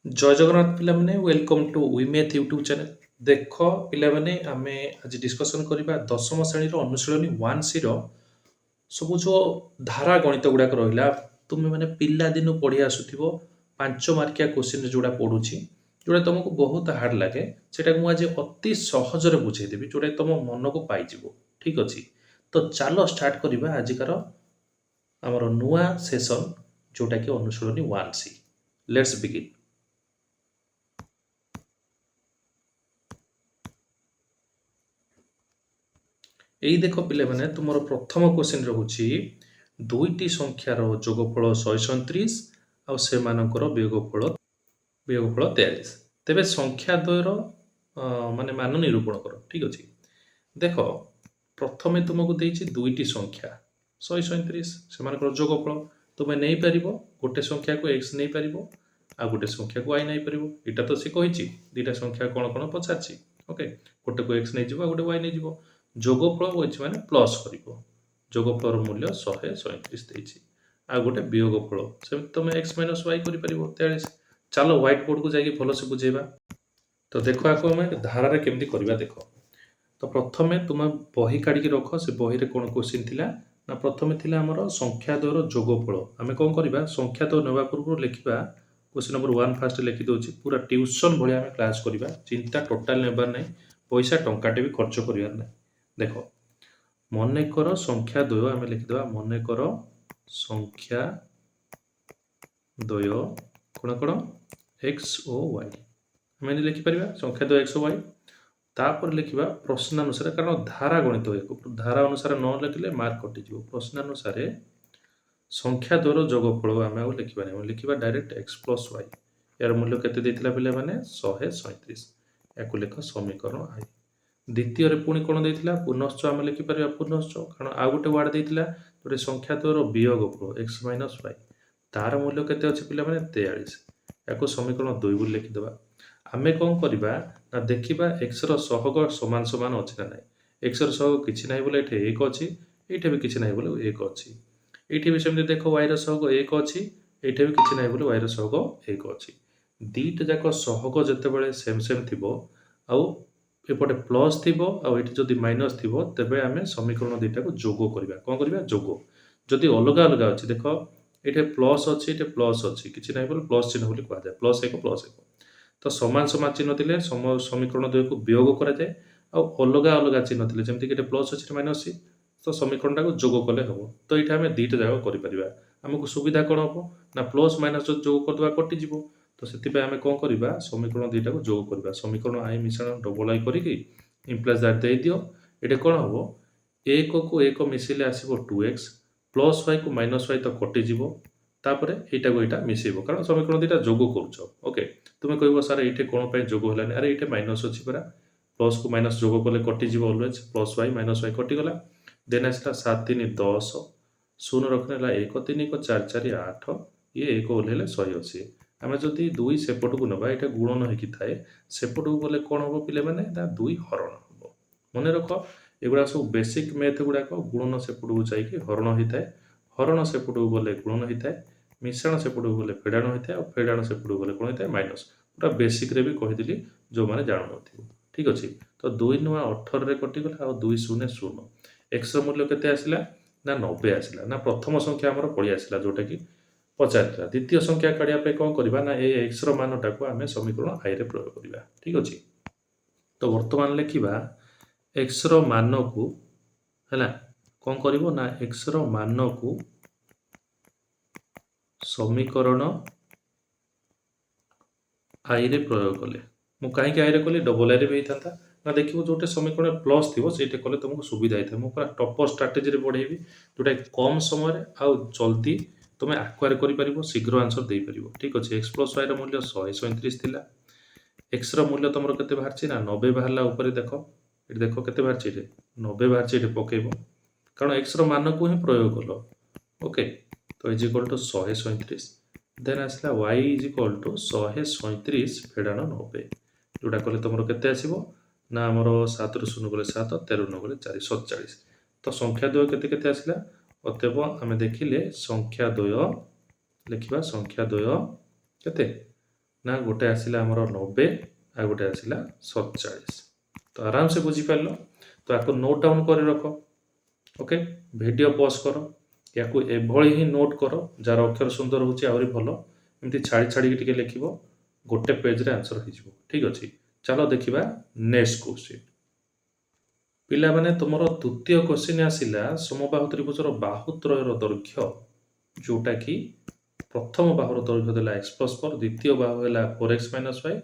ଜୟ ଜଗନ୍ନାଥ ପିଲାମାନେ welcome to ୱିମେଥ୍ YouTube channel. ଦେଖ ପିଲାମାନେ ଆମେ ଆଜି ଡିସ୍କସନ୍ କରିବା ଦଶମ ଶ୍ରେଣୀର ଅନୁଶୀଳନୀ 1C ସବୁ ଯେଉଁ ଧାରା ଗଣିତ ଗୁଡ଼ାକ ରହିଲା ତୁମେମାନେ ପିଲାଦିନୁ ପଢ଼ି ଆସୁଥିବ 5 ମାର୍କିଆ କୋଶ୍ଚିନ୍ ଯେଉଁଟା ପଢ଼ୁଛି ଯେଉଁଟା ତୁମକୁ ବହୁତ ହାର୍ଡ଼ ଲାଗେ ସେଇଟାକୁ ମୁଁ ଆଜି ଅତି ସହଜରେ ବୁଝେଇଦେବି ଯେଉଁଟା ତୁମ ମନକୁ ପାଇଯିବ। ଠିକ୍ ଅଛି, ତ ଚାଲ ଷ୍ଟାର୍ଟ କରିବା ଆଜିକାର ଆମର ନୂଆ ସେସନ୍ ଯେଉଁଟାକି ଅନୁଶୀଳନୀ 1C। Let's begin. ଏଇ ଦେଖ ପିଲାମାନେ ତୁମର ପ୍ରଥମ କ୍ୱେଶ୍ଚିନ୍ ରହୁଛି ଦୁଇଟି ସଂଖ୍ୟାର ଯୋଗଫଳ 137 ଆଉ ସେମାନଙ୍କର ବିୟୋଗଫଳ 43। ତେବେ ସଂଖ୍ୟା ଦ୍ୱୟର ମାନେ ମାନ ନିରୂପଣ କର। ଠିକ୍ ଅଛି, ଦେଖ ପ୍ରଥମେ ତୁମକୁ ଦେଇଛି ଦୁଇଟି ସଂଖ୍ୟା 137 ସେମାନଙ୍କର ଯୋଗଫଳ। ତୁମେ ନେଇପାରିବ ଗୋଟେ ସଂଖ୍ୟାକୁ x ନେଇପାରିବ ଆଉ ଗୋଟେ ସଂଖ୍ୟାକୁ y ନେଇପାରିବ। ଏଇଟା ତ ସେ କହିଛି ଦୁଇଟା ସଂଖ୍ୟା କ'ଣ କ'ଣ ପଚାରିଛି। ଓକେ, ଗୋଟେକୁ x ନେଇଯିବ ଆଉ ଗୋଟେ y ନେଇଯିବ। ଯୋଗଫଳ ହୋଇଛି ମାନେ ପ୍ଲସ୍ କରିବ। ଯୋଗଫଳର ମୂଲ୍ୟ 137 ଦେଇଛି। ଆଉ ଗୋଟେ ବିୟୋଗଫଳ ସେମିତି ତୁମେ x - y କରିପାରିବ 43। ଚାଲ ହ୍ୱାଇଟ୍ ବୋର୍ଡ଼କୁ ଯାଇକି ଭଲସେ ବୁଝେଇବା। ତ ଦେଖ ଆକୁ ଆମେ ଧାରାରେ କେମିତି କରିବା ଦେଖ। ତ ପ୍ରଥମେ ତୁମେ ବହି କାଢ଼ିକି ରଖ। ସେ ବହିରେ କ'ଣ କ୍ୱେଶ୍ଚିନ୍ ଥିଲା ନା ପ୍ରଥମେ ଥିଲା ଆମର ସଂଖ୍ୟା ଦ୍ୱୟର ଯୋଗଫଳ। ଆମେ କ'ଣ କରିବା ସଂଖ୍ୟା ଦ୍ୱୟ ନେବା ପୂର୍ବରୁ ଲେଖିବା କ୍ୱେଶ୍ଚିନ୍ ନମ୍ବର 1 ଫାଷ୍ଟ ଲେଖିଦେଉଛି। ପୁରା ଟ୍ୟୁସନ୍ ଭଳିଆ ଆମେ କ୍ଲାସ୍ କରିବା, ଚିନ୍ତା ଟୋଟାଲ୍ ନେବାର ନାହିଁ, ପଇସା ଟଙ୍କାଟେ ବି ଖର୍ଚ୍ଚ କରିବାର ନାହିଁ। ଦେଖ ମନେକର ସଂଖ୍ୟା ଦ୍ୱୟ ଆମେ ଲେଖିଦେବା ମନେକର ସଂଖ୍ୟା ଦ୍ୱୟ କ'ଣ କ'ଣ x ଓ y। ଆମେ ଏମିତି ଲେଖିପାରିବା ସଂଖ୍ୟା ଦ୍ୱୟ x ଓ y। ତାପରେ ଲେଖିବା ପ୍ରଶ୍ନାନୁସାରେ, କାରଣ ଧାରା ଗଣିତ ଧାରା ଅନୁସାରେ ନ ଲେଖିଲେ ମାର୍କ କଟିଯିବ। ପ୍ରଶ୍ନାନୁସାରେ ସଂଖ୍ୟା ଦ୍ୱୟର ଯୋଗଫଳ ଆମେ ଆଉ ଲେଖିବାନି, ଆମେ ଲେଖିବା ଡାଇରେକ୍ଟ x + y। ଏହାର ମୂଲ୍ୟ କେତେ ଦେଇଥିଲା ପିଲାମାନେ 137। ୟାକୁ ଲେଖ ସମୀକରଣ I। ଦ୍ୱିତୀୟରେ ପୁଣି କ'ଣ ଦେଇଥିଲା ପୁନଶ୍ଚ ଆମେ ଲେଖିପାରିବା ପୁନଶ୍ଚ, କାରଣ ଆଉ ଗୋଟେ ୱାର୍ଡ଼ ଦେଇଥିଲା ଗୋଟେ ସଂଖ୍ୟା ଦ୍ୱୟର ବିୟୋଗଫଳ x - y। ତାର ମୂଲ୍ୟ କେତେ ଅଛି ପିଲାମାନେ 43। ୟାକୁ ସମୀକରଣ 2 ବୋଲି ଲେଖିଦେବା। ଆମେ କ'ଣ କରିବା ନା ଦେଖିବା xର ସହଗ ସମାନ ସମାନ ଅଛି ନା ନାହିଁ। xର ସହଗ କିଛି ନାହିଁ ବୋଲେ ଏଠି 1 ଅଛି, ଏଇଠି ବି କିଛି ନାହିଁ ବୋଲେ 1 ଅଛି। ଏଇଠି ବି ସେମିତି ଦେଖ yର ସହଗ 1 ଅଛି, ଏଇଠି ବି କିଛି ନାହିଁ ବୋଲେ yର ସହଗ 1 ଅଛି। ଦୁଇଟା ଯାକ ସହଗ ଯେତେବେଳେ ସେମ୍ ଥିବ ଆଉ ଏପଟେ ପ୍ଲସ୍ ଥିବ ଆଉ ଏଠି ଯଦି ମାଇନସ୍ ଥିବ ତେବେ ଆମେ ସମୀକରଣ ଦୁଇଟାକୁ ଯୋଗ କରିବା। କ'ଣ କରିବା ଯୋଗ। ଯଦି ଅଲଗା ଅଲଗା ଅଛି ଦେଖ ଏଠି ପ୍ଲସ୍ ଅଛି ଏଠି ପ୍ଲସ୍ ଅଛି, କିଛି ନାହିଁ ବୋଲେ ପ୍ଲସ୍ ଚିହ୍ନ ବୋଲି କୁହାଯାଏ, +1 +1। ତ ସମାନ ସମାନ ଚିହ୍ନ ଥିଲେ ସମୀକରଣ ଦ୍ୱୟକୁ ବିୟୋଗ କରାଯାଏ। ଆଉ ଅଲଗା ଅଲଗା ଚିହ୍ନ ଥିଲେ ଯେମିତିକି ଏଠି ପ୍ଲସ୍ ଅଛି ଏଠି ମାଇନସ୍ ଅଛି, ତ ସମୀକରଣଟାକୁ ଯୋଗ କଲେ ହେବ। ତ ଏଇଟା ଆମେ ଦୁଇଟା ଯାକ କରିପାରିବା। ଆମକୁ ସୁବିଧା କ'ଣ ହେବ ନା ପ୍ଲସ୍ ମାଇନସ୍ ଯଦି ଯୋଗ କରିଦେବା କଟିଯିବ। ତ ସେଥିପାଇଁ ଆମେ କ'ଣ କରିବା ସମୀକରଣ ଦୁଇଟାକୁ ଯୋଗ କରିବା। ସମୀକରଣ I ମିଶାଣ ଡବଲ୍ I କରିକି ଇମ୍ପ୍ଲାସ୍ ଦ୍ୟାଟ୍ ଦେଇଦିଅ। ଏଠି କ'ଣ ହେବ 1କୁ 1 ମିଶିଲେ ଆସିବ 2x ପ୍ଲସ୍ yକୁ ମାଇନସ୍ y ତ କଟିଯିବ। ତାପରେ ଏଇଟାକୁ ଏଇଟା ମିଶେଇବ କାରଣ ସମୀକରଣ ଦୁଇଟା ଯୋଗ କରୁଛ। ଓକେ, ତୁମେ କହିବ ସାର୍ ଏଇଠି କ'ଣ ପାଇଁ ଯୋଗ ହେଲାନି, ଆରେ ଏଇଠି ମାଇନସ୍ ଅଛି ପରା, ପ୍ଲସ୍କୁ ମାଇନସ୍ ଯୋଗ କଲେ କଟିଯିବ ଅଲୱେଜ୍, +y - y କଟିଗଲା। ଦେନ୍ ଆସିଲା 7 3 10, 0 ରଖିଲେ ହେଲା 1 3 1 4 4 8, ଇଏ 1 ଓହ୍ଲେଇଲେ 180। ଆମେ ଯଦି 2 ସେପଟକୁ ନେବା ଏଇଟା ଗୁଣନ ହେଇକି ଥାଏ, ସେପଟକୁ ଗଲେ କ'ଣ ହେବ ପିଲାମାନେ ନା 2 ହରଣ ହେବ। ମନେ ରଖ ଏଗୁଡ଼ା ସବୁ ବେସିକ୍ ମ୍ୟାଥ୍ ଗୁଡ଼ାକ। ଗୁଣନ ସେପଟକୁ ଯାଇକି ହରଣ ହେଇଥାଏ, ହରଣ ସେପଟକୁ ଗଲେ ଗୁଣନ ହେଇଥାଏ, ମିଶାଣ ସେପଟକୁ ଗଲେ ଫେଡ଼ାଣ ହୋଇଥାଏ, ଆଉ ଫେଡ଼ାଣ ସେପଟକୁ ଗଲେ କ'ଣ ହୋଇଥାଏ ମାଇନସ୍। ପୁରା ବେସିକ୍ରେ ବି କହିଦେଲି ଯେଉଁମାନେ ଜାଣୁନଥିବ। ଠିକ୍ ଅଛି, ତ 2 9 18ରେ କଟିଗଲା ଆଉ 2 0 0। ଏକ୍ସର ମୂଲ୍ୟ କେତେ ଆସିଲା ନା 90 ଆସିଲା। ନା ପ୍ରଥମ ସଂଖ୍ୟା ଆମର ପଳେଇ ଆସିଲା ଯେଉଁଟାକି ପଚାରିଥିଲା। ଦ୍ୱିତୀୟ ସଂଖ୍ୟା କାଢ଼ିବା ପାଇଁ କ'ଣ କରିବା ନା ଏ ଏକ୍ସର ମାନଟାକୁ ଆମେ ସମୀକରଣ Iରେ ପ୍ରୟୋଗ କରିବା। ଠିକ୍ ଅଛି, ତ ବର୍ତ୍ତମାନ ଲେଖିବା ଏକ୍ସର ମାନକୁ ହେଲା କ'ଣ କରିବ ନା ଏକ୍ସର ମାନକୁ ସମୀକରଣ Iରେ ପ୍ରୟୋଗ କଲେ। ମୁଁ କାହିଁକି Iରେ କଲି, ଡବଲ୍ Iରେ ବି ହେଇଥାନ୍ତା ନା ଦେଖିବ ଯେଉଁଟା ସମୀକରଣ ପ୍ଲସ୍ ଥିବ ସେଇଟା କଲେ ତୁମକୁ ସୁବିଧା ହେଇଥାଏ। ମୁଁ ପୁରା ଟପର୍ ଷ୍ଟ୍ରାଟେଜିରେ ପଢ଼େଇବି ଯେଉଁଟା କମ୍ ସମୟରେ ଆଉ ଜଲ୍ଦି ତୁମେ ଆକ୍ୱାର କରିପାରିବ, ଶୀଘ୍ର ଆନ୍ସର୍ ଦେଇପାରିବ। ଠିକ୍ ଅଛି, x + yର ମୂଲ୍ୟ 137 ଥିଲା। ଏକ୍ସର ମୂଲ୍ୟ ତୁମର କେତେ ବାହାରିଛି ନା 90 ବାହାରିଲା। ଉପରେ ଦେଖ ଏଠି ଦେଖ କେତେ ବାହାରିଛି, ଏଠି 90 ବାହାରିଛି। ଏଠି ପକେଇବ କାରଣ ଏକ୍ସର ମାନକୁ ହିଁ ପ୍ରୟୋଗ କଲ। ଓକେ, ତ = 137। ଦେନ୍ ଆସିଲା y = 137 ଫେଡ଼ାଣ 90, ଯେଉଁଟା କଲେ ତୁମର କେତେ ଆସିବ ନା ଆମର 7ରୁ 0 ଗଲେ 7, 13ରୁ 9 ଗଲେ 4 47। ତ ସଂଖ୍ୟା ଦ୍ୱୟ କେତେ କେତେ ଆସିଲା। ଅତଏବ ଆମେ ଦେଖିଲେ ସଂଖ୍ୟା ଦ୍ୱୟ ଲେଖିବା ସଂଖ୍ୟା ଦ୍ୱୟ କେତେ ନା ଗୋଟେ ଆସିଲା ଆମର 90 ଆଉ ଗୋଟେ ଆସିଲା 47। ତ ଆରାମସେ ବୁଝିପାରିଲ। ତ ଆକୁ ନୋଟ୍ ଡାଉନ୍ କରି ରଖ। ଓକେ, ଭିଡ଼ିଓ ପଜ୍ କର, ୟାକୁ ଏଭଳି ହିଁ ନୋଟ୍ କର, ଯାହାର ଅକ୍ଷର ସୁନ୍ଦର ହେଉଛି ଆହୁରି ଭଲ। ଏମିତି ଛାଡ଼ି ଛାଡ଼ିକି ଟିକେ ଲେଖିବ, ଗୋଟେ ପେଜ୍ରେ ଆନ୍ସର ହେଇଯିବ। ଠିକ୍ ଅଛି, ଚାଲ ଦେଖିବା ନେକ୍ସଟ କ୍ୱେଶ୍ଚିନ୍। ପିଲାମାନେ, ତୁମର ଦ୍ୱିତୀୟ କ୍ୱେଶ୍ଚିନ୍ ଆସିଲା ସମବାହୁ ତ୍ରିଭୁଜର ବାହୁତ୍ରୟର ଦୈର୍ଘ୍ୟ, ଯେଉଁଟାକି ପ୍ରଥମ ବାହୁର ଦୈର୍ଘ୍ୟ ଦେଲା x+4, ଦ୍ୱିତୀୟ ବାହୁ ହେଲା 4x - y,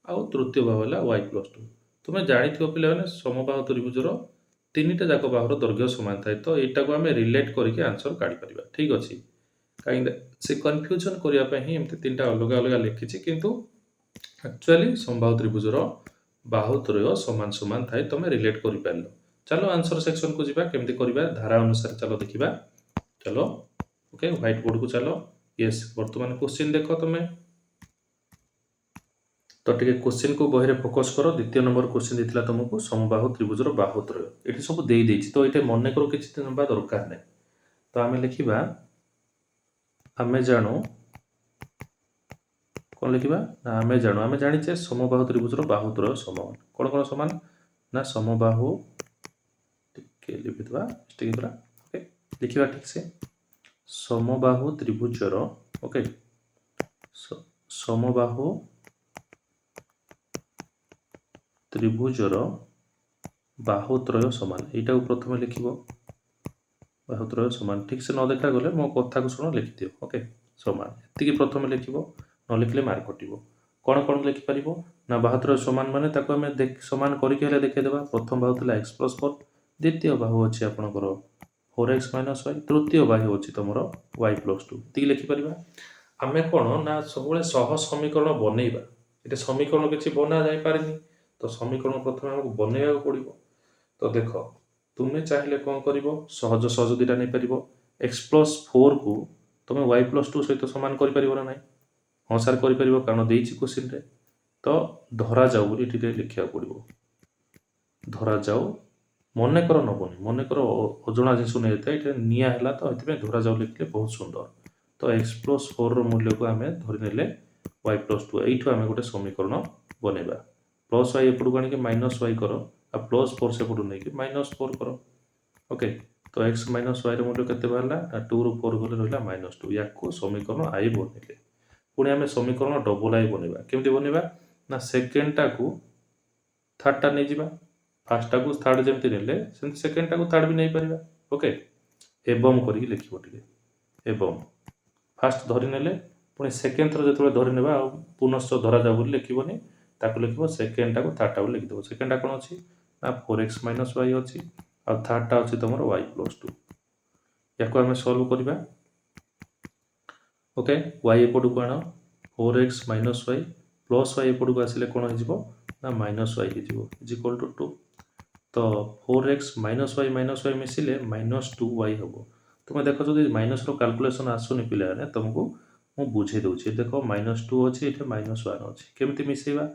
ଆଉ ତୃତୀୟ ବାହୁ ହେଲା y+2। ତୁମେ ଜାଣିଥିବ ପିଲାମାନେ ସମବାହୁ ତ୍ରିଭୁଜର ତିନିଟା ଯାକ ବାହୁର ଦୈର୍ଘ୍ୟ ସମାନ ଥାଏ। ତ ଏଇଟାକୁ ଆମେ ରିଲେଟ୍ କରିକି ଆନ୍ସର କାଢ଼ିପାରିବା। ଠିକ୍ ଅଛି, କାହିଁକି ସେ କନଫ୍ୟୁଜନ୍ କରିବା ପାଇଁ ହିଁ ଏମିତି ତିନିଟା ଅଲଗା ଅଲଗା ଲେଖିଛି, କିନ୍ତୁ ଆକ୍ଚୁଆଲି ସମବାହୁ ତ୍ରିଭୁଜର ବାହୁତ୍ରୟ ସମାନ ସମାନ ଥାଏ। ତମେ ରିଲେଟ୍ କରିପାରିଲ। ଚାଲ ଆନ୍ସର ସେକ୍ସନକୁ ଯିବା, କେମିତି କରିବା ଧାରା ଅନୁସାରେ ଚାଲ ଦେଖିବା। ଚାଲ ଓକେ, ହ୍ୱାଇଟ୍ ବୋର୍ଡକୁ ଚାଲ। ୟେସ୍, ବର୍ତ୍ତମାନ କ୍ୱେଶ୍ଚିନ୍ ଦେଖ ତମେ। ତ ଟିକେ କ୍ୱେଶ୍ଚିନ୍କୁ ବହିରେ ଫୋକସ୍ କର। ଦ୍ୱିତୀୟ ନମ୍ବର କ୍ୱେଶ୍ଚିନ୍ ଦେଇଥିଲା ତୁମକୁ ସମବାହୁ ତ୍ରିଭୁଜର ବାହୁତ୍ରୟ। ଏଠି ସବୁ ଦେଇଦେଇଛି, ତ ଏଇଟା ମନେକର କିଛି ନେବା ଦରକାର ନାହିଁ। ତ ଆମେ ଲେଖିବା, ଆମେ ଜାଣୁ, କ'ଣ ଲେଖିବା ନା ଆମେ ଜାଣୁ, ଆମେ ଜାଣିଛେ ସମବାହୁ ତ୍ରିଭୁଜର ବାହୁତ୍ରୟ ସମାନ। କ'ଣ କ'ଣ ସମାନ ନା ସମବାହୁ, ଟିକେ ଲିଖିଦେବା ଟିକେ ପୁରା। ଓକେ, ଲେଖିବା ଠିକ୍ସେ, ସମବାହୁ ତ୍ରିଭୁଜର, ଓକେ, ସମବାହୁ ତ୍ରିଭୁଜର ବାହୁତ୍ରୟ ସମାନ। ଏଇଟାକୁ ପ୍ରଥମେ ଲେଖିବ, ବାହୁତ୍ରୟ ସମାନ। ଠିକ୍ସେ ନ ଦେଖାଗଲେ ମୋ କଥାକୁ ଶୁଣ, ଲେଖିଦିଅ। ଓକେ, ସମାନ ଏତିକି ପ୍ରଥମେ ଲେଖିବ, ନ ଲେଖିଲେ ମାର୍କ କଟିବ। କ'ଣ କ'ଣ ଲେଖିପାରିବ ନା ବାହୁତ୍ରୟ ସମାନ ମାନେ ତାକୁ ଆମେ ସମାନ କରିକି ହେଲେ ଦେଖାଇଦେବା। ପ୍ରଥମ ବାହୁ ଥିଲା x+4, ଦ୍ୱିତୀୟ ବାହୁ ଅଛି ଆପଣଙ୍କର 4x - y, ତୃତୀୟ ବାହୁ ଅଛି ତୁମର y+2। ଏତିକି ଲେଖିପାରିବା। ଆମେ କ'ଣ ନା ସବୁବେଳେ ସହ ସମୀକରଣ ବନେଇବା। ଏଠି ସମୀକରଣ କିଛି ବନା ଯାଇପାରେନି, ତ ସମୀକରଣ ପ୍ରଥମେ ଆମକୁ ବନେଇବାକୁ ପଡ଼ିବ। ତ ଦେଖ, ତୁମେ ଚାହିଁଲେ କ'ଣ କରିବ, ସହଜ ସହଜ ଦୁଇଟା ନେଇପାରିବ। x+4କୁ ତୁମେ y+2 ସହିତ ସମାନ କରିପାରିବ ନା ନାହିଁ? ହଁ ସାର୍ କରିପାରିବ, କାରଣ ଦେଇଛି କ୍ୱେଶ୍ଚିନ୍ରେ। ତ ଧରାଯାଉ ବୋଲି ଏଠି ଲେଖିବାକୁ ପଡ଼ିବ। ଧରାଯାଉ, ମନେକର ନେବନି, ମନେକର ଅଜଣା ଜିନିଷ ନେଇଥାଏ, ଏଠି ନିଆଁ ହେଲା, ତ ଏଥିପାଇଁ ଧରାଯାଉ ଲେଖିଲେ ବହୁତ ସୁନ୍ଦର। ତ x+4ର ମୂଲ୍ୟକୁ ଆମେ ଧରିନେଲେ y+2, ଏଇଠୁ ଆମେ ଗୋଟେ ସମୀକରଣ ବନେଇବା। ପ୍ଲସ୍ y ଏପଟକୁ ଆଣିକି -y କର, ଆଉ +4 ସେପଟୁ ନେଇକି -4 କର। ଓକେ, ତ x - yର ମୂଲ୍ୟ କେତେ ବାହାରିଲା ନା 2ରୁ 4 ଗଲେ ରହିଲା -2। ୟାକୁ ସମୀକରଣ I ବନେଇଲେ। ପୁଣି ଆମେ ସମୀକରଣ ଡବଲ I ବନେଇବା। କେମିତି ବନେଇବା ନା ସେକେଣ୍ଡଟାକୁ ଥାର୍ଡ଼ଟା ନେଇଯିବା। ଫାର୍ଷ୍ଟଟାକୁ ଥାର୍ଡ଼ ଯେମିତି ନେଲେ ସେମିତି ସେକେଣ୍ଡଟାକୁ ଥାର୍ଡ଼ ବି ନେଇପାରିବା। ଓକେ, ଏବଂ କରିକି ଲେଖିବ ଟିକେ, ଏବଂ ଫାର୍ଷ୍ଟ ଧରିନେଲେ, ପୁଣି ସେକେଣ୍ଡ ଥର ଯେତେବେଳେ ଧରିନେବା ଆଉ ପୁନଶ୍ଚ ଧରାଯାଉ ବୋଲି ଲେଖିବନି, ତାକୁ ଲେଖିବ ସେକେଣ୍ଡଟାକୁ ଥାର୍ଡ଼ଟା ବୋଲି ଲେଖିଦେବ। ସେକେଣ୍ଡଟା କ'ଣ ଅଛି ନା 4x - y ଅଛି, ଆଉ ଥାର୍ଡ଼ଟା ଅଛି ତୁମର y+2। ୟାକୁ ଆମେ ସଲ୍ଭ କରିବା। ଓକେ, y ଏପଟକୁ ଆଣ, 4x - y ପ୍ଲସ୍ y ଏପଟକୁ ଆସିଲେ କ'ଣ ହେଇଯିବ ନା -y ହେଇଯିବ, =2। ତ 4x - y ମିଶିଲେ -2y ହେବ। ତୁମେ ଦେଖ, ଯଦି ମାଇନସ୍ର କାଲକୁଲେସନ୍ ଆସୁନି ପିଲାମାନେ, ତୁମକୁ ମୁଁ ବୁଝେଇ ଦେଉଛି। ଦେଖ, -2 ଅଛି, ଏଠି -1 ଅଛି। କେମିତି ମିଶାଇବା?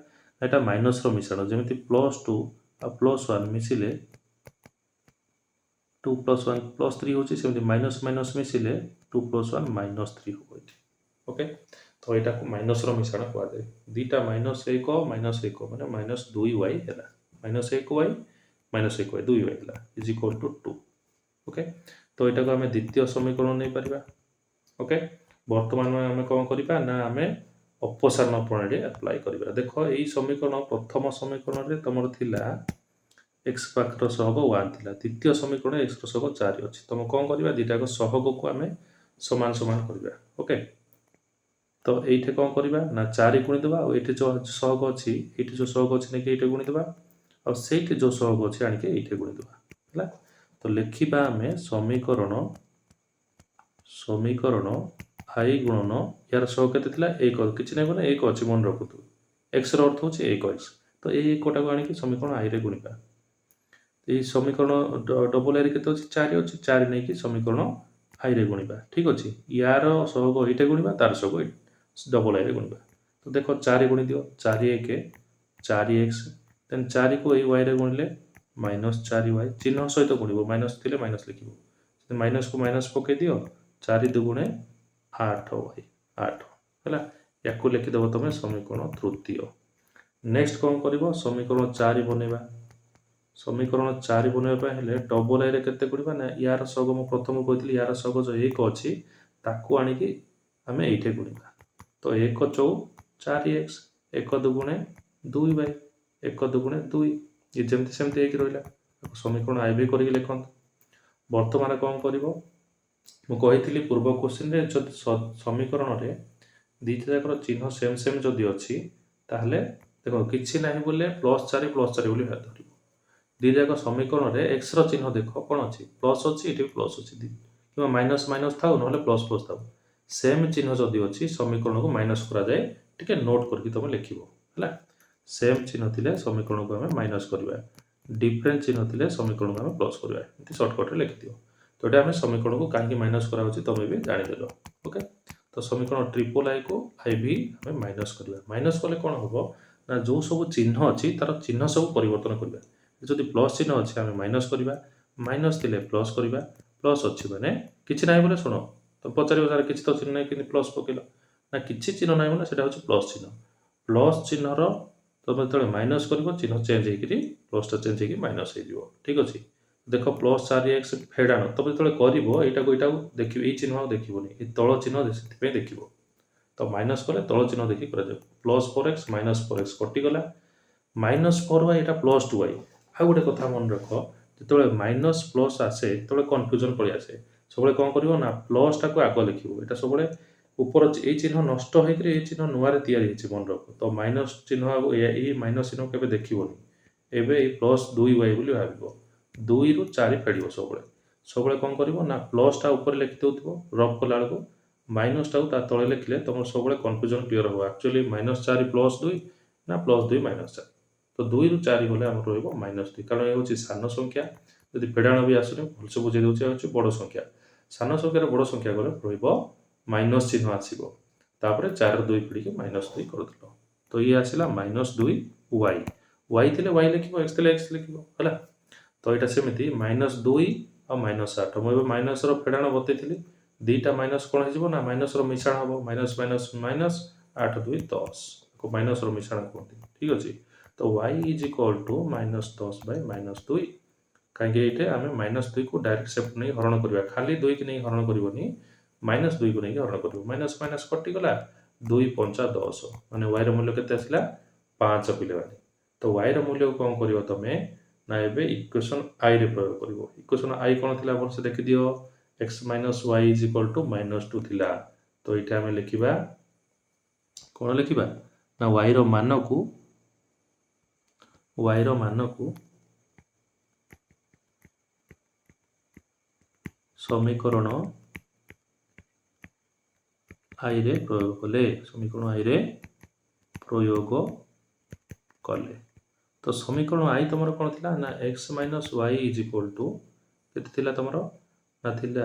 ଏଇଟା ମାଇନସ୍ର ମିଶାଣ, ଯେମିତି +2 ଆଉ +1 ମିଶିଲେ 2 + 1 +3 ହେଉଛି, ସେମିତି ମାଇନସ୍ ମାଇନସ୍ ମିଶିଲେ 2 + 1 -3 ହେବ ଏଠି। ଓକେ, ତ ଏଇଟାକୁ ମାଇନସ୍ର ମିଶାଣ କୁହାଯାଏ। ଦୁଇଟା -1 -1 ମାନେ -2y ହେଲା। -1y -1y 2y ହେଲା, =2। ଓକେ, ତ ଏଇଟାକୁ ଆମେ ଦ୍ୱିତୀୟ ସମୀକରଣ ନେଇପାରିବା। ଓକେ, ବର୍ତ୍ତମାନ ଆମେ କ'ଣ କରିବା ନା ଆମେ ଅପସାରଣ ପ୍ରଣାଳୀ ଆପ୍ଲାଏ କରିବା। ଦେଖ, ଏଇ ସମୀକରଣ ପ୍ରଥମ ସମୀକରଣରେ ତୁମର ଥିଲା x ପାଖର ସହଗ 1 ଥିଲା, ଦ୍ୱିତୀୟ ସମୀକରଣ xର ସହଗ 4 ଅଛି। ତୁମେ କ'ଣ କରିବା, ଦୁଇଟାକ ସହଗକୁ ଆମେ ସମାନ ସମାନ କରିବା। ଓକେ, ତ ଏଇଠି କ'ଣ କରିବା ନା 4 ଗୁଣିଦେବା, ଆଉ ଏଇଠି ଯେଉଁ ସହଗ ଅଛି, ଏଇଠି ଯେଉଁ ସହଗ ଅଛି ନେଇକି ଏଇଠି ଗୁଣିଦେବା, ଆଉ ସେଇଠି ଯେଉଁ ସହଗ ଅଛି ଆଣିକି ଏଇଠି ଗୁଣିଦେବା। ହେଲା, ତ ଲେଖିବା ଆମେ ସମୀକରଣ I ଗୁଣନ, ୟାର ସହଗ କେତେ ଥିଲା 1, କିଛି ନାହିଁ ମାନେ 1 ଅଛି, ମନେ ରଖୁଥିବୁ। xର ଅର୍ଥ ହେଉଛି 1x, ତ ଏଇ 1ଟାକୁ ଆଣିକି ସମୀକରଣ Iରେ ଗୁଣିବା। ଏଇ ସମୀକରଣ ଡବଲ Iରେ କେତେ ଅଛି, 4 ଅଛି, 4 ନେଇକି ସମୀକରଣ Iରେ ଗୁଣିବା। ଠିକ୍ ଅଛି, ୟାର ସହଗ ଏଇଟା ଗୁଣିବା, ତାର ସହଗ ଡବଲ Iରେ ଗୁଣିବା। ତ ଦେଖ, 4 ଗୁଣି ଦିଅ, 4 1 4x, ଦେନ୍ 4କୁ ଏଇ yରେ ଗୁଣିଲେ -4y, ଚିହ୍ନ ସହିତ ଗୁଣିବ, ମାଇନସ୍ ଥିଲେ ମାଇନସ୍ ଲେଖିବ। ମାଇନସ୍କୁ ମାଇନସ୍ ପକାଇ ଦିଅ, 4 2 8y, 8 ହେଲା। या लिखिदेव तुम समीकरण तृतीय। नेक्स्ट कौन कर समीकरण 4 बनवा। समीकरण 4 बनवाई डबल आई केते गुणा ना यार सग मु प्रथम कही यार सग जो 1 अच्छी ताकू आणिकी आम ये गुणा। तो 1 चौ 4x 1 दुगुणे 2y 1 दुगुणे 2 ये जमती सेमती रहा। समीकरण आई भी करके लिखत। बर्तमान कौन कर मुझे पूर्व क्वेश्चन रे जब समीकरण रे दीटा जाकर चिन्ह सेम सेम जदि अच्छी ताहले देखो किसी ना बोले +4 बोली धर दी जाक समीकरण रे एक्स रो चिन्ह देख कौन अच्छी प्लस अच्छी ये प्लस अच्छी कि माइनस माइनस था ना प्लस प्लस था सेम चिन्ह जदि अच्छी समीकरण को माइनस करा जाए टिके नोट करके तुम लिख सेम चिन्ह थे समीकरण को आम माइनस करवा डिफरेंट चिन्ह थे समीकरण को आम प्लस करवा सर्टकट लिखिद। तो ये आम समीकरण को कहीं माइनस करा तुम्हें भी जानीदेल। ओके तो समीकरण ट्रिपल आई को आई भी आम माइनस करवा माइनस कले कौन हम ना जो सब चिन्ह अच्छी तार चिन्ह सब परिवर्तन करवा जदि प्लस चिन्ह अच्छे आम माइनस करवा माइनस थे प्लस करवा प्लस अच्छी मैंने किसी ना बोले शुण तो पचार सार किसी तो चिन्ह नहीं कि प्लस पकेल ना किसी चिन्ह ना बोले से प्लस चिन्ह प्लस चिन्हर तुम जो माइनस कर चिन्ह चेंज होकर प्लसटा चेंज हो माइनस हो ठीक अच्छे। देख प्लस 4x फेडाण तुम जो कर देख ये चिन्ह देखनी तल चिन्ह से देख तो माइनस कले तल चिन्ह देखिए plus 4x minus 4x कटिगला -4y यहाँ +2y। आ गोटे कथा मन रख जो माइनस प्लस आसे तो कन्फ्यूजन पलि आसे सब कौन कर ना प्लस टाक आग लिख यहाँ सब ऊपर ये चिन्ह नष्ट होकर ये चिन्ह नुआ मन रख तो माइनस चिन्ह ये माइनस चिन्ह के देखनी एवं +2y बोली भाव 2 ରୁ 4 फेड़ सब कौन कर ना प्लसटा ऊपर लिखि दो रफ कला बेलू माइनस टाक तले लिखले तुम सब कन्फ्यूजन क्लीयर हो एक्चुअली -4 +2 ना +2 -4 तो 2 ରୁ 4 गले आम -2 कारण ये हूँ सान संख्या जब फेड़ाण भी आसुनी भलसे बुझे दूसरे बड़ संख्या सान संख्यार बड़ संख्या गले माइनस चिन्ह आसो 4 ରୁ 2 फेड़ -2 करदेल तो ये आसला -2y y थे y लिख x थे x लिख है। तो यहाँ सेमती -2 आ -8 मुझे माइनस फेड़ाण बतई दीटा माइनस कौन हो ना माइनस मिशाण हम माइनस माइनस माइनस 8 2 10 को माइनस मिशाण कहते ठीक अच्छे। तो y इज इक्वल टू -10/-2 कहीं आम -2 को डायरेक्ट सेफ्ट नहीं हरण करवा खाली 2 की नहीं हरण करनी -2 को नहीं हरण कर माइनस माइनस कटिगला 2 5 10 माने y मूल्य केते आसला 5 पिले माने। तो y मूल्य को कौन कर तुम ना एबे इक्वेशन आई रे प्रयोग कर इक्वेशन आई कौन थी भल से देखी दियो x - y is equal to -2 थिला। तो ये आम लिखा कौन लिखा ना y रो मान को समीकरण आई रे प्रयोग कले समीकरण आई रे प्रयोग कले। तो समीकरण आई तुम कौन थी ना x - y is equal to के तुम ना थिला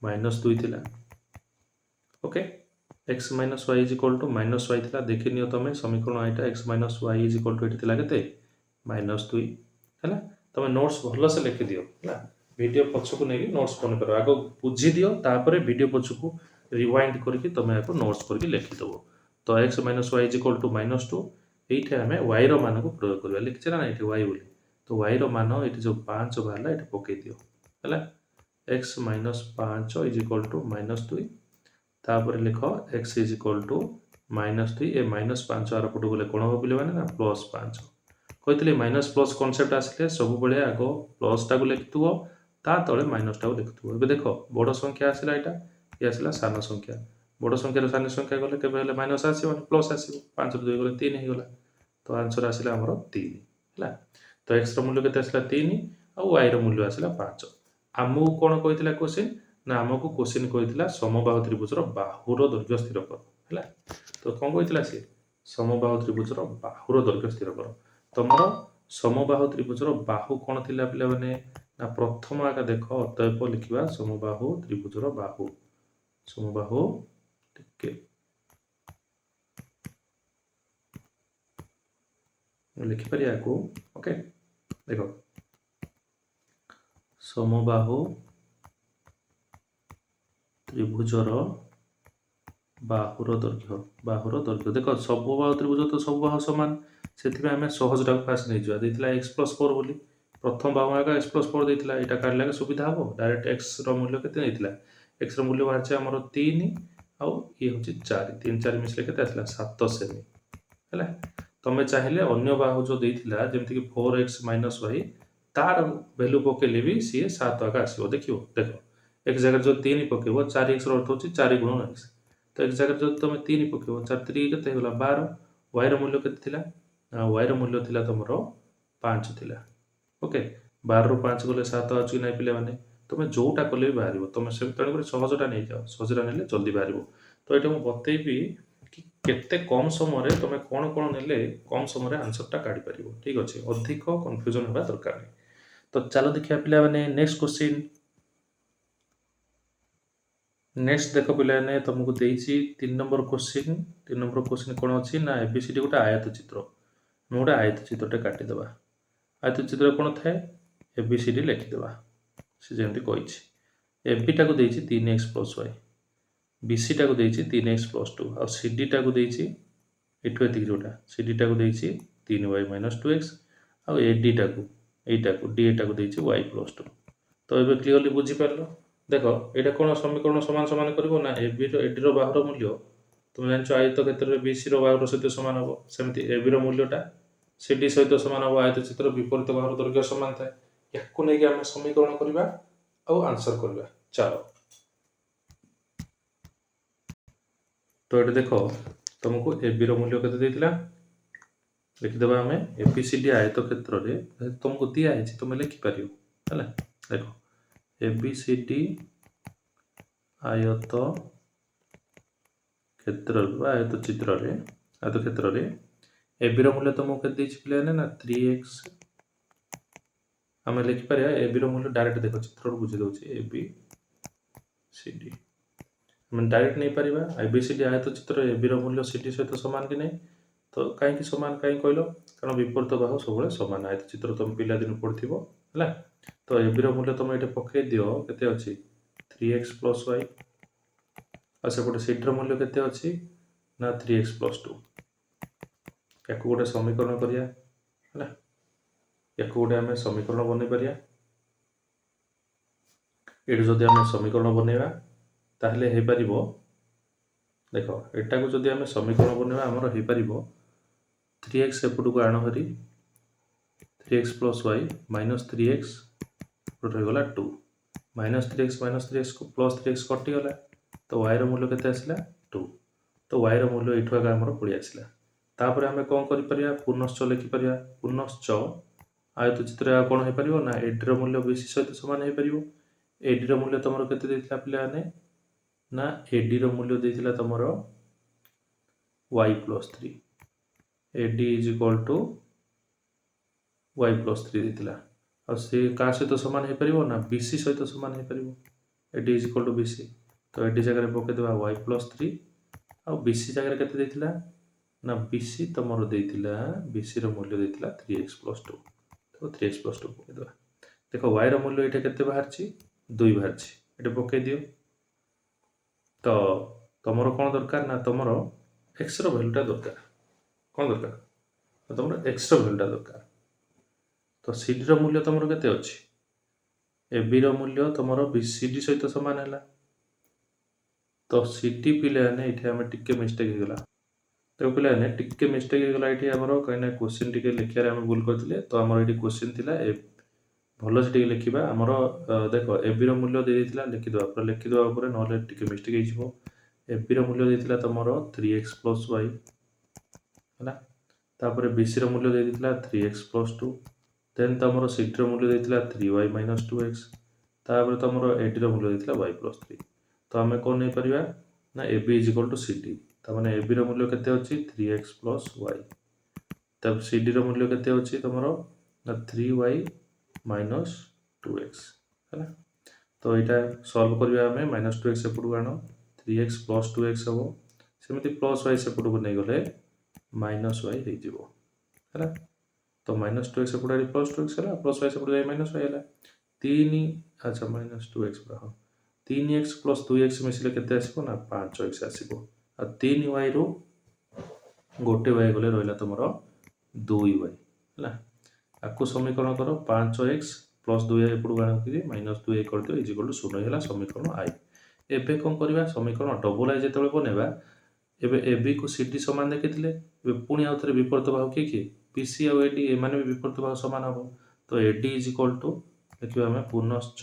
-2 थिला। Okay x - y is equal to -y थिला देखि नियो तुम समीकरण आईटा x - y is equal to थिला केते -2 है। तुम नोट्स भल से लिखि दियो है वीडियो पछकू नहीं नोट्स बन कर आग बुझी दियो तापर वीडियो पछकू रिवाइंड करके तुम आपको नोट्स करके लिखिदेव। तो x - y is equal to -2 ये आम y रो मान को प्रयोग करवा लिखचे ना ये y बोली। तो y रो मान ये जो 5 बाहर ये पकई दियो है x - 5 इज इक्वल टू -2 तापर लिख x इज इक्वल टू -2 ए -5 आर पटू गले कौन हम पे ना +5 कहते माइनस प्लस कनसेप्ट आसिले सब बड़े आग प्लस टाक लिखुव ता तले माइनस टाक लिखुव। ए देख बड़ संख्या आसला यहाँ ये आसला सान संख्या बड़ संख्यार सान संख्या गले के माइनस आसो प्लस आसो 5 ରୁ 2 गले 3 होगा। तो आंसर आसला आमर 3 है। तो एक्स मूल्य के आसला 3 आ वाई मूल्य आसला 5। आमको कौन कही क्वेश्चन ना आमको क्वेश्चन कही समबाहु त्रिभुजर बाहुर दैर्घ्य स्थिर कर है। तो कौन कही सी समबाहु त्रिभुजर बाहुर दैर्घ्य स्थिर कर तुम समबाहु त्रिभुजर बाहु कौन थी पे मैंने ना प्रथम आगे देख अतएव लिखा समबाहु त्रिभुजर बाहु समबाहु टिके लिखिपार आपको ओके देख समबाहु त्रिभुजर ବାହୁର ଦୈର୍ଘ୍ୟ ଦେଖ ସବୁ ବାହୁ ତ୍ରିଭୁଜ ତ ସବୁ ବାହୁ ସମାନ, ସେଥିପାଇଁ ଆମେ ସହଜଟାକୁ ଫାଷ୍ଟ ନେଇଯିବା। ଦେଇଥିଲା x+4 ବୋଲି, ପ୍ରଥମ ବାହୁ ଆଗ x+4 ଦେଇଥିଲା, ଏଇଟା କାଢ଼ିଲେ ସୁବିଧା ହେବ। ଡାଇରେକ୍ଟ xର ମୂଲ୍ୟ କେତେ ନେଇଥିଲା, xର ମୂଲ୍ୟ ବାହାରିଛି ଆମର 3 ଆଉ ଇଏ ହେଉଛି 4, 3 4 ମିଶିଲେ କେତେ ଆସିଲା 7 ସେମି ହେଲା। ତମେ ଚାହିଁଲେ ଅନ୍ୟ ବାହୁ ଯେଉଁ ଦେଇଥିଲା ଯେମିତିକି 4x - y ତାର ଭ୍ୟାଲୁ ପକେଇଲେ ବି ସିଏ 7 ଆଗ ଆସିବ। ଦେଖିବ ଦେଖ x ଜାଗାରେ ଯଦି 3 ପକେଇବ 4xର ଅର୍ଥ ହେଉଛି 4 ଗୁଣ x, ତ x ଜାଗାରେ ଯଦି ତମେ 3 ପକେଇବ 4 3 କେତେ ହେଇଗଲା 12, yର ମୂଲ୍ୟ କେତେ ଥିଲା, yର ମୂଲ୍ୟ ଥିଲା ତମର 5 ଥିଲା। ଓକେ, 12ରୁ 5 ଗଲେ 7 ଆସୁଛି କି ନାହିଁ ପିଲାମାନେ, ତମେ ଯେଉଁଟା କଲେ ବି ବାହାରିବ। ତମେ ସେ ତେଣୁକରି ସହଜଟା ନେଇଯାଅ, ସହଜଟା ନେଲେ ଜଲ୍ଦି ବାହାରିବ। ତ ଏଇଟା ମୁଁ ବତେଇବି କି କେତେ କମ୍ ସମୟରେ ତମେ କ'ଣ କ'ଣ ନେଲେ କମ୍ ସମୟରେ ଆନ୍ସରଟା କାଢ଼ିପାରିବ। ଠିକ୍ ଅଛି, ଅଧିକ କନଫ୍ୟୁଜନ୍ ହେବା ଦରକାର ନାହିଁ। ତ ଚାଲ ଦେଖିବା ପିଲାମାନେ ନେକ୍ସଟ କ୍ୱେଶ୍ଚିନ୍। ନେକ୍ସଟ ଦେଖ ପିଲାମାନେ, ତମକୁ ଦେଇଛି 3 ନମ୍ବର କ୍ୱେଶ୍ଚିନ୍। 3 ନମ୍ବର କ୍ୱେଶ୍ଚିନ୍ କ'ଣ ଅଛି ନା ABCD ଗୋଟେ ଆୟତ ଚିତ୍ର। ଆମେ ଗୋଟେ ଆୟତ ଚିତ୍ରଟେ କାଟିଦେବା। ଆୟତ ଚିତ୍ର କ'ଣ ଥାଏ, ABCD ଲେଖିଦେବା ସେ ଯେମିତି କହିଛି। ABଟାକୁ ଦେଇଛି 3x + y, BCଟାକୁ ଦେଇଛି 3x + 2, ଆଉ CDଟାକୁ ଦେଇଛି ଏଠୁ ଏତିକି ଯେଉଁଟା CDଟାକୁ ଦେଇଛି 3y - 2x, ଆଉ ADଟାକୁ DAଟାକୁ ଦେଇଛି y + 2। ତ ଏବେ କ୍ଲିୟରଲି ବୁଝିପାରିଲ। ଦେଖ ଏଇଟା କ'ଣ ସମୀକରଣ ସମାନ ସମାନ କରିବ ନା ADର ବାହୁର ମୂଲ୍ୟ ତୁମେ ଜାଣିଛ ଆୟତ କ୍ଷେତ୍ରରେ BCର ବାହୁର ସହିତ ସମାନ ହେବ, ସେମିତି ABର ମୂଲ୍ୟଟା CD ସହିତ ସମାନ ହେବ। ଆୟତ ଚିତ୍ର ବିପରୀତ ବାହୁର ଦୈର୍ଘ୍ୟ ସମାନ ଥାଏ। ୟାକୁ ନେଇକି ଆମେ ସମୀକରଣ କରିବା ଆଉ ଆନ୍ସର କରିବା। ଚାଲ ତ ଏଠି ଦେଖ ତମକୁ ABର ମୂଲ୍ୟ କେତେ ଦେଇଥିଲା, ଲେଖିଦେବା ଆମେ ABCD ଆୟତ କ୍ଷେତ୍ରରେ ତମକୁ ଦିଆହେଇଛି, ତମେ ଲେଖିପାରିବ ହେଲା। ଦେଖ ABCD ଆୟତ କ୍ଷେତ୍ରରେ ABର ମୂଲ୍ୟ ତମକୁ କେତେ ଦେଇଛି ପିଲାମାନେ ନା 3x। ଆମେ ଲେଖିପାରିବା ABର ମୂଲ୍ୟ ଡାଇରେକ୍ଟ ଦେଖ ଚିତ୍ରରୁ ବୁଝି ଦେଉଛି ABCD ଆମେ ଡାଇରେକ୍ଟ ନେଇପାରିବା। ABCD ଆୟତ ଚିତ୍ର ABର ମୂଲ୍ୟ CD ସହିତ ସମାନ କି ନାହିଁ, ତ କାହିଁକି ସମାନ କାହିଁକି କହିଲ, କାରଣ ବିପରୀତ ବାହୁ ସବୁବେଳେ ସମାନ। ଆୟତ ଚିତ୍ର ତମେ ପିଲାଦିନ ପଢ଼ିଥିବ ହେଲା। ତ ABର ମୂଲ୍ୟ ତମେ ଏଠି ପକାଇ ଦିଅ, କେତେ ଅଛି 3x + y, ଆଉ ସେପଟେ CDର ମୂଲ୍ୟ କେତେ ଅଛି ନା 3x + 2। ୟାକୁ ଗୋଟେ ସମୀକରଣ କରିବା ହେଲା, ୟାକୁ ଗୋଟେ ଆମେ ସମୀକରଣ ବନେଇ ପାରିବା। ଏଠି ଯଦି ଆମେ ସମୀକରଣ ବନେଇବା ତାହେଲେ ହେଇପାରିବ, ଦେଖ ଏଟାକୁ ଯଦି ଆମେ ସମୀକରଣ ବନେଇବା ଆମର ହେଇପାରିବ 3x ଏପଟକୁ ଆଣ ହେରି 3x + y - 3x ଏପଟେ ରହିଗଲା 2, -3x କୁ +3x କଟିଗଲା, ତ yର ମୂଲ୍ୟ କେତେ ଆସିଲା 2। ତ yର ମୂଲ୍ୟ ଏଇଠୁ ଆଗ ଆମର ପଳେଇ ଆସିଲା। ତାପରେ ଆମେ କ'ଣ କରିପାରିବା, ପୁନଶ୍ଚ ଲେଖିପାରିବା। ପୁନଶ୍ଚ ଆୟତ ଚିତ୍ର ଆଉ କ'ଣ ହେଇପାରିବ ନା ADର ମୂଲ୍ୟ BC ସହିତ ସମାନ ହେଇପାରିବ। ADର ମୂଲ୍ୟ ତମର କେତେ ଦେଇଥିଲା ପିଲାମାନେ ନା ADର ମୂଲ୍ୟ ଦେଇଥିଲା ତମର y + 3, AD = y + 3 ଦେଇଥିଲା। ଆଉ ସେ କାହା ସହିତ ସମାନ ହେଇପାରିବ ନା BC ସହିତ ସମାନ ହେଇପାରିବ। AD = BC, ତ AD ଜାଗାରେ ପକେଇଦେବା y + 3, ଆଉ BC ଜାଗାରେ କେତେ ଦେଇଥିଲା ନା BC ତମର ଦେଇଥିଲା, BCର ମୂଲ୍ୟ ଦେଇଥିଲା 3x + 2, ତ 3x + 2 ପକେଇଦେବା। ଦେଖ yର ମୂଲ୍ୟ ଏଇଟା କେତେ ବାହାରିଛି 2 ବାହାରିଛି, ଏଠି ପକେଇ ଦିଅ। ତ ତମର କ'ଣ ଦରକାର ନା ତମର xର ଭ୍ୟାଲୁଟା ଦରକାର। କ'ଣ ଦରକାର ନା ତମର xର ଭ୍ୟାଲୁଟା ଦରକାର। ତ CDର ମୂଲ୍ୟ ତମର କେତେ ଅଛି, ABର ମୂଲ୍ୟ ତମର BCD ସହିତ ସମାନ ହେଲା। ତ CD ପିଲାମାନେ ଏଇଠି ଆମେ ଟିକେ ମିଷ୍ଟେକ୍ ହେଇଗଲା, ଦେଖ ପିଲାମାନେ ଟିକେ ମିଷ୍ଟେକ୍ ହେଇଗଲା ଏଇଠି ଆମର, କାହିଁକିନା କ୍ୱେଶ୍ଚିନ୍ ଟିକେ ଲେଖିବାରେ ଆମେ ଭୁଲ କରିଥିଲେ। ତ ଆମର ଏଇଠି କ୍ୱେଶ୍ଚିନ୍ ଥିଲା ଭଲସେ ଟିକେ ଲେଖିବା। ଆମର ଦେଖ ABର ମୂଲ୍ୟ ଦେଇଥିଲା, ଲେଖିଦେବା ପୁରା ଲେଖିଦେବା ଉପରେ, ନହେଲେ ଟିକେ ମିଷ୍ଟେକ୍ ହେଇଯିବ। ABର ମୂଲ୍ୟ ଦେଇଥିଲା ତମର 3x + y ହେଲା, ତାପରେ BCର ମୂଲ୍ୟ ଦେଇଥିଲା 3x + 2, ଦେନ୍ ତମର CDର ମୂଲ୍ୟ ଦେଇଥିଲା 3y - 2x, ତାପରେ ତମର ADର ମୂଲ୍ୟ ଦେଇଥିଲା y + 3। ତ ଆମେ କ'ଣ ନେଇପାରିବା ନା AB = CD, ତାମାନେ ABର ମୂଲ୍ୟ କେତେ ଅଛି 3x + y, ତାପରେ CDର ମୂଲ୍ୟ କେତେ ଅଛି ତମର ନା 3y - 2x ହେଲା। ତ ଏଇଟା ସଲ୍ଭ କରିବା ଆମେ, -2x ଏପଟକୁ ଆଣ 3x + 2x ହେବ, ସେମିତି +y ସେପଟକୁ ନେଇଗଲେ -y ହେଇଯିବ ହେଲା। ତ -2x ଏପଟେ +2x ହେଲା, +y ସେପଟେ ଯାଇ -y ହେଲା। 3 ଆଚ୍ଛା -2x, ହଁ 3x + 2x ମିଶିଲେ କେତେ ଆସିବ ନା 5x ଆସିବ। ଆଉ 3y ରୁ ଗୋଟେ y ଗଲେ ରହିଲା ତୁମର 2y ହେଲା। ଆକୁ ସମୀକରଣ କର 5x ପ୍ଲସ୍ 2y ଏପଟକୁ ଆଣିକି ମାଇନସ୍ 2y କରିଦିଅ ଇଜ୍ ଇକ୍ୱାଲ୍ ଟୁ 0 ହେଲା ସମୀକରଣ i। ଏବେ କ'ଣ କରିବା ସମୀକରଣ ଡବଲ i ଯେତେବେଳେ ବନେଇବା ଏବେ ଏ ବି କୁ ସି ଡି ସମାନ ଦେଖିଥିଲେ ଏବେ ପୁଣି ଆଉ ଥରେ ବିପରୀତ ବାହୁ କିଏ କିଏ ପି ସି ଆଉ ଏ ଡି ଏମାନେ ବି ବିପରୀତ ବାହୁ ସମାନ ହେବ। ତ A D is equal to ଦେଖିବା ଆମେ ପୁନଶ୍ଚ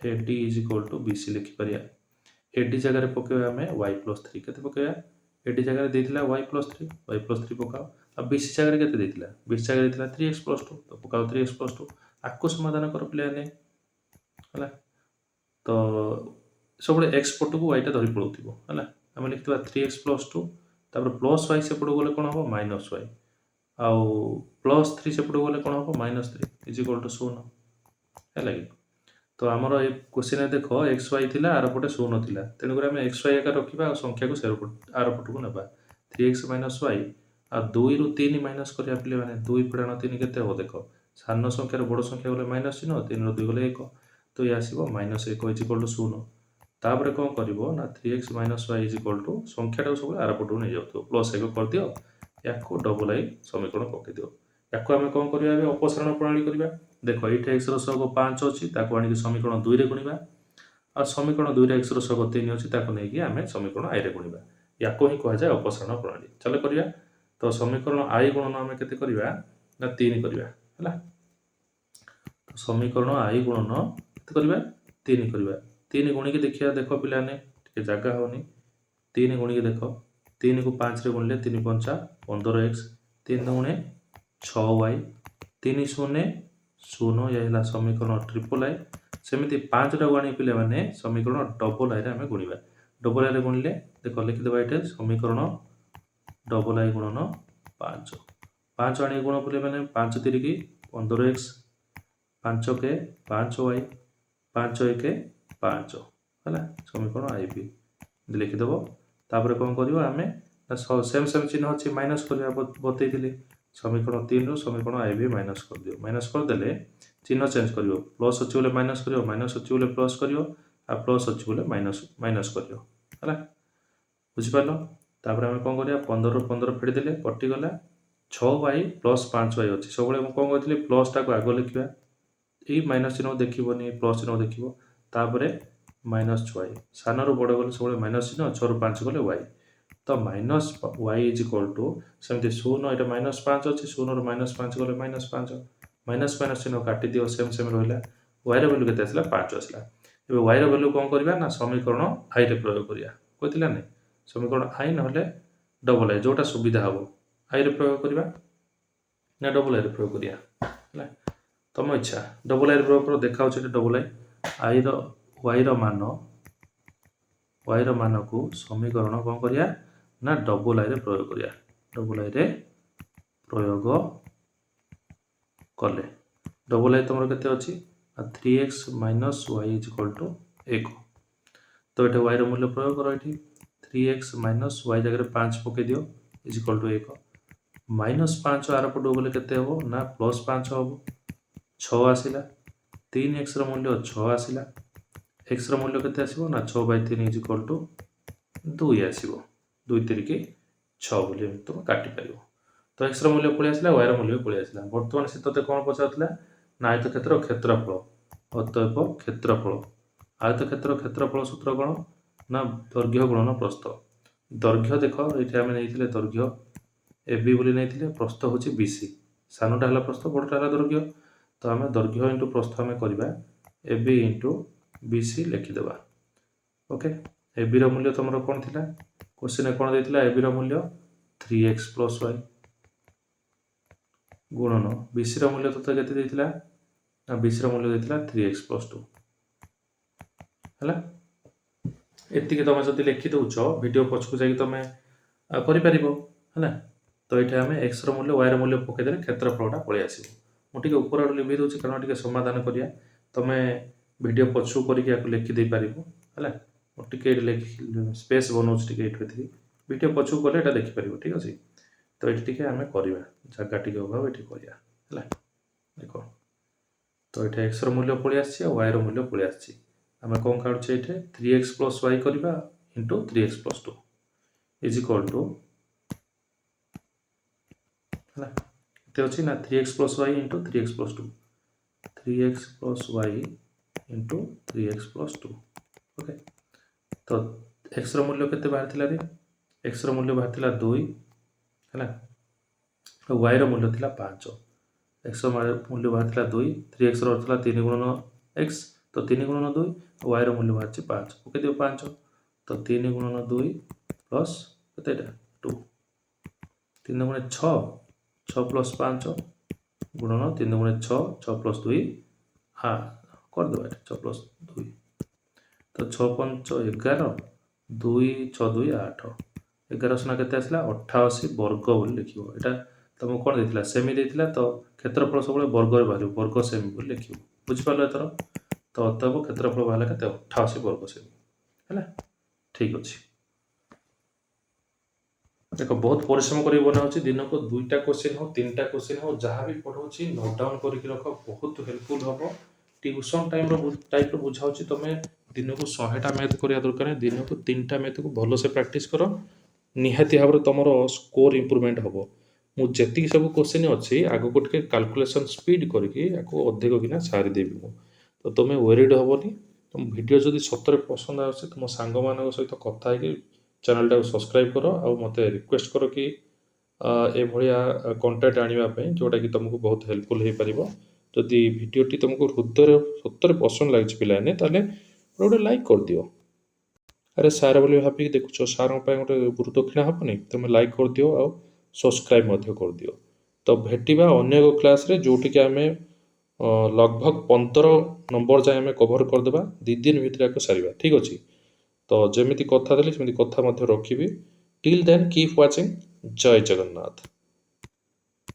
A D is equal to B C ଲେଖିପାରିବା। ଏ ଡି ଜାଗାରେ ପକାଇବା ଆମେ y ପ୍ଲସ୍ 3 କେତେ ପକାଇବା ଏ ଡି ଜାଗାରେ ଦେଇଥିଲା y ପ୍ଲସ୍ 3 ପକାଅ ଆଉ ବି ସି ଜାଗାରେ କେତେ ଦେଇଥିଲା ବି ସି ଜାଗାରେ ଦେଇଥିଲା 3x ପ୍ଲସ୍ 2 ତ ପକାଅ 3x ପ୍ଲସ୍ 2 ଆକୁ ସମାଧାନ କର ପିଲାମାନେ ହେଲା। ତ ସବୁବେଳେ x ପଟକୁ yଟା ଧରି ପଳାଉଥିବ ହେଲା। ଆମେ ଲେଖିଥିବା 3x ପ୍ଲସ୍ 2 ତାପରେ ପ୍ଲସ୍ y ସେପଟକୁ ଗଲେ କ'ଣ ହେବ ମାଇନସ୍ y ଆଉ ପ୍ଲସ୍ 3 ସେପଟକୁ ଗଲେ କ'ଣ ହେବ ମାଇନସ୍ 3 ଇଜ୍ ଇକ୍ୱାଲ୍ ଟୁ 0 ହେଲା କି। ତ ଆମର ଏ କ୍ୱେଶ୍ଚିନ୍ରେ ଦେଖ ଏକ୍ସ ୱାଇ ଥିଲା ଆର ପଟେ 0 ଥିଲା ତେଣୁକରି ଆମେ ଏକ୍ସ ୱାଇ ଏକା ରଖିବା ଆଉ ସଂଖ୍ୟାକୁ ଆର ପଟକୁ ନେବା 3x ମାଇନସ୍ ୱାଇ ଆଉ 2ରୁ 3 ମାଇନସ୍ କରିବା ପିଲାମାନେ 2 ପୁରାଣ 3 କେତେ ହେବ ଦେଖ ସାନ ସଂଖ୍ୟାରୁ ବଡ଼ ସଂଖ୍ୟା ଗଲେ ମାଇନସ୍ ଚିହ୍ନ 3ରୁ 2 ଗଲେ 1 ତ ଇଏ ଆସିବ ମାଇନସ୍ 1 ଇଜ୍ ଇକ୍ୱାଲ୍ ଟୁ 0। ତାପରେ କ'ଣ କରିବ ନା 3x minus Y is equal to ସଂଖ୍ୟାଟାକୁ ସବୁବେଳେ ଆର ପଟକୁ ନେଇଯାଉଥିବ ପ୍ଲସ୍ 1 କରିଦିଅ ୟାକୁ ଡବଲ୍ ଆଇ ସମୀକରଣ ପକାଇଦିଅ। ୟାକୁ ଆମେ କ'ଣ କରିବା ଏବେ ଅପସାରଣ ପ୍ରଣାଳୀ କରିବା ଦେଖ ଏଇଠି ଏକ୍ସର ସହଗ 5 ଅଛି ତାକୁ ଆଣିକି ସମୀକରଣ 2ରେ ଗୁଣିବା ଆଉ ସମୀକରଣ 2ରେ ଏକ୍ସର ସହଗ 3 ଅଛି ତାକୁ ନେଇକି ଆମେ ସମୀକରଣ ଆଇରେ ଗୁଣିବା ୟାକୁ ହିଁ କୁହାଯାଏ ଅପସାରଣ ପ୍ରଣାଳୀ। ଚାଲ କରିବା ତ ସମୀକରଣ ଆଇ ଗୁଣନ ଆମେ କେତେ କରିବା ନା 3 କରିବା ହେଲା। ସମୀକରଣ ଆଇ ଗୁଣନ କେତେ କରିବା 3 କରିବା 3 ଗୁଣିକି ଦେଖିବା ଦେଖ ପିଲାମାନେ ଟିକେ ଜାଗା ହେଉନି 3 ଗୁଣିକି ଦେଖ 3କୁ 5ରେ ଗୁଣିଲେ 3 ପଞ୍ଚା 15x 3 ଗୁଣେ 6y 3 0 0 ଇଏ ହେଲା ସମୀକରଣ ଟ୍ରିପଲ୍ ଆଇ। ସେମିତି 5ଟାକୁ ଆଣି ପିଲାମାନେ ସମୀକରଣ ଡବଲ୍ ଆଇରେ ଆମେ ଗୁଣିବା ଡବଲ୍ ଆଇରେ ଗୁଣିଲେ ଦେଖ ଲେଖିଦେବା ଏଇଠି ସମୀକରଣ ଡବଲ୍ ଆଇ ଗୁଣନ 5 ଆଣିକି ଗୁଣ ପିଲାମାନେ 5 3 15x 5k 5y 5 1 5 ହେଲା ସମୀକରଣ ଆଇ ବି ଲେଖିଦେବ। ତାପରେ କ'ଣ କରିବା ଆମେ ସେମ୍ ଚିହ୍ନ ଅଛି ମାଇନସ୍ କରିବା ବତେଇଥିଲି ସମୀକରଣ 3ରୁ ସମୀକରଣ ଆଇ ବି ମାଇନସ୍ କରିଦିଅ ମାଇନସ୍ କରିଦେଲେ ଚିହ୍ନ ଚେଞ୍ଜ କରିବ ପ୍ଲସ୍ ଅଛି ବୋଲେ ମାଇନସ୍ କରିବ ମାଇନସ୍ ଅଛି ବୋଲେ ପ୍ଲସ୍ କରିବ ଆଉ ପ୍ଲସ୍ ଅଛି ବୋଲେ ମାଇନସ୍ କରିବ ହେଲା ବୁଝିପାରିଲ। ତାପରେ ଆମେ କ'ଣ କରିବା 15ରୁ 15 ଫେଡ଼ିଦେଲେ କଟିଗଲା 6y ପ୍ଲସ୍ 5y ଅଛି ସବୁବେଳେ ମୁଁ କ'ଣ କହିଥିଲି ପ୍ଲସ୍ଟାକୁ ଆଗ ଲେଖିବା ଏଇ ମାଇନସ୍ ଚିହ୍ନ ଦେଖିବନି ପ୍ଲସ୍ ଚିହ୍ନ ଦେଖିବ ତାପରେ ମାଇନସ୍ 6y ସାନରୁ ବଡ଼ ଗଲେ ସବୁବେଳେ ମାଇନସ୍ ଚିହ୍ନ 6ରୁ 5 ଗଲେ y ତ minus y is equal two ସେମିତି 0 ଏଇଟା ମାଇନସ୍ 5 ଅଛି 0ରୁ ମାଇନସ୍ 5 ଗଲେ ମାଇନସ୍ 5 ମାଇନସ୍ ଚିହ୍ନ କାଟିଦିଅ ସେମ୍ ରହିଲା ୱାଇର ଭ୍ୟାଲୁ କେତେ ଆସିଲା 5 ଆସିଲା। ଏବେ ୱାଇର ଭ୍ୟାଲୁ କ'ଣ କରିବା ନା ସମୀକରଣ ଆଇରେ ପ୍ରୟୋଗ କରିବା କହିଥିଲା ନାହିଁ ସମୀକରଣ ଆଇ ନହେଲେ ଡବଲ୍ ଆଇ ଯେଉଁଟା ସୁବିଧା ହେବ ଆଇରେ ପ୍ରୟୋଗ କରିବା ନା ଡବଲ୍ ଆଇରେ ପ୍ରୟୋଗ କରିବା ହେଲା ତମ ଇଚ୍ଛା ଡବଲ୍ ଆଇରେ ପ୍ରୟୋଗ କର ଦେଖାଉଛି ଏଠି ଡବଲ୍ ଆଇ ୱାଇର ମାନକୁ ସମୀକରଣ କ'ଣ କରିବା ନା ଡବଲ୍ ଆଇରେ ପ୍ରୟୋଗ କରିବା ଡବଲ୍ ଆଇରେ ପ୍ରୟୋଗ କଲେ ଡବଲ୍ ଆଇ ତୁମର କେତେ ଅଛି 3x minus Y is equal two 1 ତ ଏଠି ୱାଇର ମୂଲ୍ୟ ପ୍ରୟୋଗ କର ଏଠି 3x ମାଇନସ୍ ୱାଇ ଜାଗାରେ 5 ପକାଇ ଦିଅ ଇଜ୍ ଇକ୍ୱାଲ୍ ଟୁ 1 ମାଇନସ୍ 5 ଆର ପଟକୁ ଗଲେ କେତେ ହେବ ନା ପ୍ଲସ୍ 5 ହେବ 6 ଆସିଲା 3xର ମୂଲ୍ୟ 6 ଆସିଲା xର ମୂଲ୍ୟ କେତେ ଆସିବ ନା 6/3 ଇଜ୍ ଇକ୍ୱାଲ୍ ଟୁ 2 ଆସିବ 2 3 6 ବୋଲି ତୁମେ କାଟିପାରିବ। ତ xର ମୂଲ୍ୟ ପଳେଇ ଆସିଲା ୱାଇର ମୂଲ୍ୟ ପଳେଇ ଆସିଲା ବର୍ତ୍ତମାନ ସେ ତୋତେ କ'ଣ ପଚାରୁଥିଲା ନା ଆୟତକ୍ଷେତ୍ର କ୍ଷେତ୍ରଫଳ ଅତଏବ କ୍ଷେତ୍ରଫଳ କ୍ଷେତ୍ରଫଳ ସୂତ୍ର କ'ଣ ନା ଦୈର୍ଘ୍ୟ ଗୁଣନ ପ୍ରସ୍ଥ ଦୈର୍ଘ୍ୟ ଦେଖ ଏଇଠି ଆମେ ନେଇଥିଲେ ଦୈର୍ଘ୍ୟ ଏ ବି ବୋଲି ନେଇଥିଲେ ପ୍ରସ୍ଥ ହେଉଛି ବି ସି ସାନଟା ହେଲା ପ୍ରସ୍ଥ ବଡ଼ଟା ହେଲା ଦୈର୍ଘ୍ୟ ତ ଆମେ ଦୈର୍ଘ୍ୟ ଇଣ୍ଟୁ ପ୍ରସ୍ଥ ଆମେ କରିବା A B into B C ଲେଖିଦେବା ଓକେ। ଏ ବିର ମୂଲ୍ୟ ତୁମର କ'ଣ ଥିଲା କ୍ୱେଶ୍ଚିନ୍ରେ କ'ଣ ଦେଇଥିଲା ଏ ବିର ମୂଲ୍ୟ 3x ପ୍ଲସ୍ ୱାଇ ଗୁଣନ ବି ସିର ମୂଲ୍ୟ ତୋତେ କେତେ ଦେଇଥିଲା ନା ବି ସିର ମୂଲ୍ୟ ଦେଇଥିଲା 3x ପ୍ଲସ୍ 2 ହେଲା। ଏତିକି ତୁମେ ଯଦି ଲେଖିଦେଉଛ ଭିଡ଼ିଓ ପଛକୁ ଯାଇକି ତୁମେ କରିପାରିବ ହେଲା। ତ ଏଇଠି ଆମେ ଏକ୍ସର ମୂଲ୍ୟ ୱାଇର ମୂଲ୍ୟ ପକାଇଦେଲେ କ୍ଷେତ୍ରଫଳଟା ପଳେଇ ଆସିବ। ମୁଁ ଟିକେ ଉପର ଆଡ଼ୁ ଲିଭେଇ ଦେଉଛି କାରଣ ଟିକେ ସମାଧାନ କରିବା ତୁମେ ଭିଡ଼ିଓ ପଛକୁ କରିକି ୟାକୁ ଲେଖିଦେଇପାରିବ ହେଲା। ମୁଁ ଟିକେ ଏଇଠି ସ୍ପେସ୍ ବନାଉଛି ଟିକେ ଏଇଠି ଏତିକି ଭିଡ଼ିଓ ପଛକୁ କଲେ ଏଇଟା ଦେଖିପାରିବ ଠିକ୍ ଅଛି। ତ ଏଠି ଟିକେ ଆମେ କରିବା ଜାଗା ଟିକେ ଅଭାବ ଏଠି କରିବା ହେଲା ଦେଖ ତ ଏଠି ଏକ୍ସର ମୂଲ୍ୟ ପଳେଇ ଆସିଛି ଆଉ ୱାଇର ମୂଲ୍ୟ ପଳେଇ ଆସିଛି ଆମେ କ'ଣ କାଢ଼ୁଛେ ଏଠି 3x ପ୍ଲସ୍ ୱାଇ କରିବା into 3x plus 2 is equal to अच्छी ना 3x plus y into 3x plus 2 3x plus y into 3x plus 2 okay तो x मूल्य के बाहर रे x मूल्य बाहर 2 है y मूल्य था 5 x मूल्य बाहर 2 3x रहा 3 गुणन x तो 3 गुणन 2 y मूल्य बाहर 5 पकड़ दियो 5 तो 3 गुणन 2 प्लस के 2 3 गुणे 6 6 प्लस 5 गुणन 3 गुणे 6 6 प्लस 2 हाँ कर दो 6 प्लस 2 तो 6 5 11 2 6 2 8 11 सुना के आसला 88 वर्ग बोली लिख यहाँ तुमको कौन देता सेमी देता तो क्षेत्रफल सब वर्ग बाहर वर्ग सेमी बोली लिख बुझिपाल एथर तो अतएव क्षेत्रफल बाहर के 88 वर्ग सेमी है ठीक अच्छे देख बहुत परिश्रम कर बनाऊँगी दिन को 2टा क्वेश्चन हो 3टा क्वेश्चन हो जहाँ भी पढ़ाऊँगी नोट डाउन करके रख बहुत हेल्पफुल हम ट्यूशन टाइप बुझाऊँ तुम दिन को 100टा मैथ करा दरकार दिन को 3टा मैथ को भलसे प्रैक्टिस कर निहाती भाव में तुम स्कोर इम्प्रूवमेंट हम मुझे सब क्वेश्चन अच्छी आग को कैलकुलेशन स्पीड करके अधिक किना सारीदेवी तो तुम वेरीड हेनी तुम वीडियो जदि सतरे पसंद आसे तुम सांग मान सहित कथा चैनल टाइम सब्सक्राइब कर आ मत रिक्वेस्ट कर कि कंटेंट आने जोटा कि तुमको बहुत हेल्पफुल हो पार जदि वीडियोटी तुमको हृदय सतरे पसंद लगे पिलाने गोटे लाइक कर दियो अरे सार बोली भाविक देखुच सार गोटे गुरु दक्षिणा हेनी तुम लाइक कर दियो आ सब्सक्राइब कर दियो तो भेटिबा अन्य क्लास रे जोटि कि आमे लगभग 15 नंबर जाए आम कभर करदेबा 2 दिन भितर सारिबा ठीक अच्छे तो जमी कथा देली सेमती कथा रखी टिल देन कीप वाचिंग जय जगन्नाथ।